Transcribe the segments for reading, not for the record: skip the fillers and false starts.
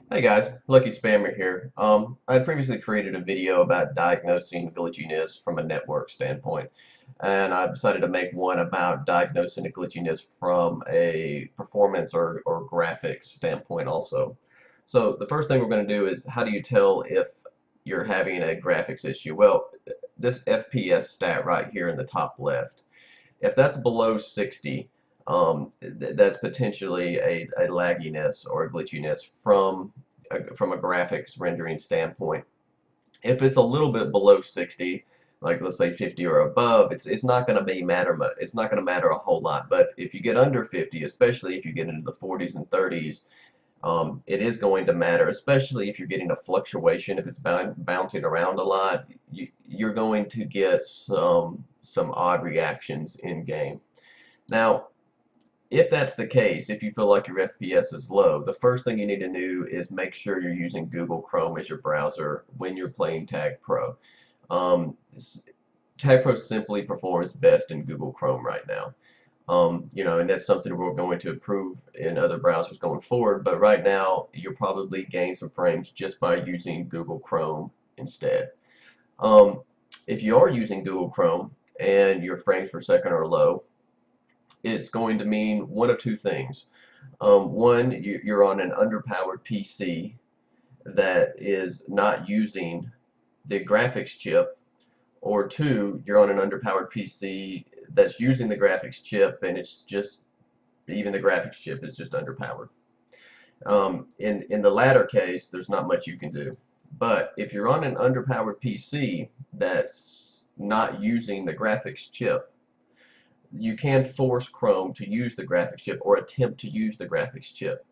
Hey guys, Lucky Spammer here. I had previously created a video about diagnosing glitchiness from a network standpoint, and I decided to make one about diagnosing a glitchiness from a performance or graphics standpoint also. So the first thing we're going to do is how do you tell if you're having a graphics issue? Well, this FPS stat right here in the top left. If that's below 60, that's potentially a lagginess or a glitchiness from a graphics rendering standpoint. If it's a little bit below 60, like let's say 50 or above, it's not going to be matter it's not going to matter a whole lot. But if you get under 50, especially if you get into the 40s and 30s, it is going to matter, especially if you're getting a fluctuation. If it's bouncing around a lot, you're going to get some odd reactions in game. Now, if that's the case, if you feel like your FPS is low, the first thing you need to do is make sure you're using Google Chrome as your browser when you're playing Tag Pro. Um, Tag Pro simply performs best in Google Chrome right now. And that's something we're going to improve in other browsers going forward. But right now, you'll probably gain some frames just by using Google Chrome instead. Um, if you are using Google Chrome and your frames per second are low, it's going to mean one of two things. One, you're on an underpowered PC that is not using the graphics chip, or two, you're on an underpowered PC that's using the graphics chip and it's just even the graphics chip is just underpowered. In the latter case, there's not much you can do. But if you're on an underpowered PC that's not using the graphics chip, you can force Chrome to use the graphics chip or attempt to use the graphics chip.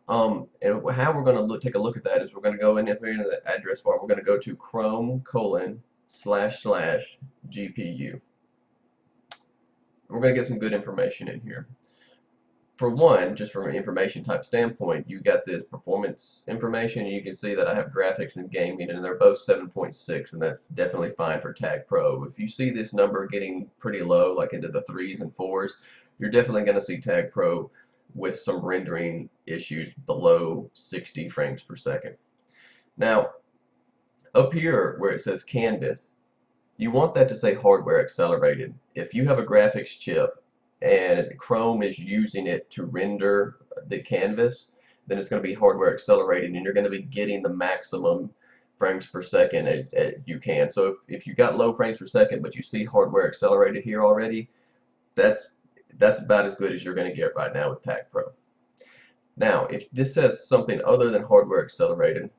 And how we're going to take a look at that is we're going to go in here into the address bar. We're going to go to Chrome://GPU. We're going to get some good information in here. For one, just from an information type standpoint, you got this performance information, and you can see that I have graphics and gaming, and they're both 7.6, and that's definitely fine for Tag Pro. If you see this number getting pretty low, like into the 3s and 4s, you're definitely going to see Tag Pro with some rendering issues below 60 frames per second. Now, up here where it says Canvas, you want that to say hardware accelerated. If you have a graphics chip and Chrome is using it to render the canvas, then it's going to be hardware accelerated and you're going to be getting the maximum frames per second you can. So if you got low frames per second but you see hardware accelerated here already, that's about as good as you're going to get right now with Tag Pro. Now, if this says something other than hardware accelerated,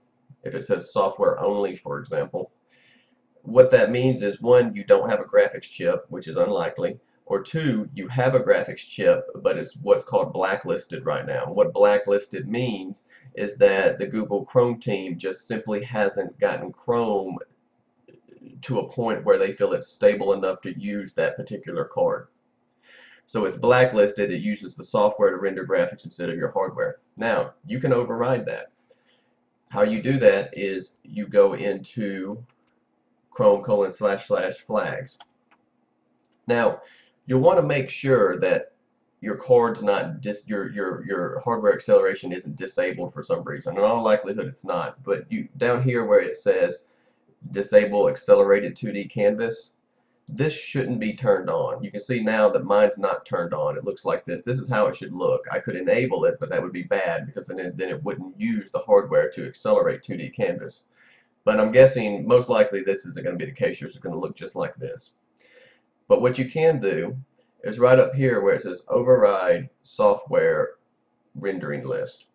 if it says software only, for example, what that means is, one, you don't have a graphics chip, which is unlikely, or two, you have a graphics chip, but it's what's called blacklisted right now. And what blacklisted means is that the Google Chrome team just simply hasn't gotten Chrome to a point where they feel it's stable enough to use that particular card. So it's blacklisted. It uses the software to render graphics instead of your hardware. Now, you can override that. How you do that is you go into Chrome://flags. Now, you'll want to make sure that your card's not your hardware acceleration isn't disabled for some reason. In all likelihood, it's not. But you down here where it says disable accelerated 2D canvas, this shouldn't be turned on. You can see now that mine's not turned on. It looks like this. This is how it should look. I could enable it, but that would be bad because then it wouldn't use the hardware to accelerate 2D canvas. But I'm guessing most likely this isn't going to be the case. Yours is going to look just like this. But what you can do is right up here where it says override software rendering list.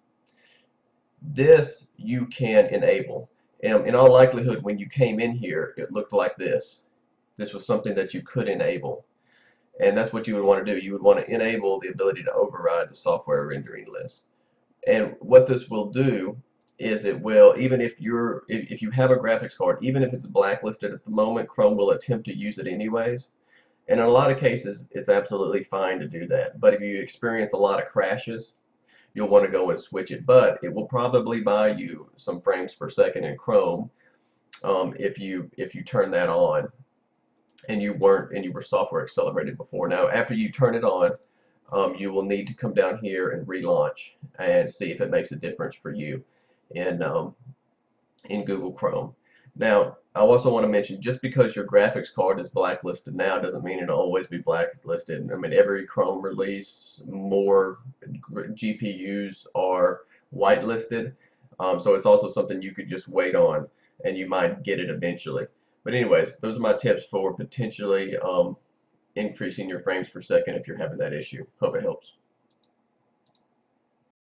This you can enable. In all likelihood, when you came in here, it looked like this. This was something that you could enable. And that's what you would want to do. You would want to enable the ability to override the software rendering list. And what this will do is it will, even if you have a graphics card, even if it's blacklisted at the moment, Chrome will attempt to use it anyways. And in a lot of cases, it's absolutely fine to do that. But if you experience a lot of crashes, you'll want to go and switch it. But it will probably buy you some frames per second in Chrome if you turn that on and you were software accelerated before. Now, after you turn it on, you will need to come down here and relaunch and see if it makes a difference for you. in Google Chrome. Now, I also want to mention, just because your graphics card is blacklisted now doesn't mean it'll always be blacklisted. I mean, every Chrome release, more GPUs are whitelisted, so it's also something you could just wait on, and you might get it eventually. But anyways, those are my tips for potentially increasing your frames per second if you're having that issue. Hope it helps.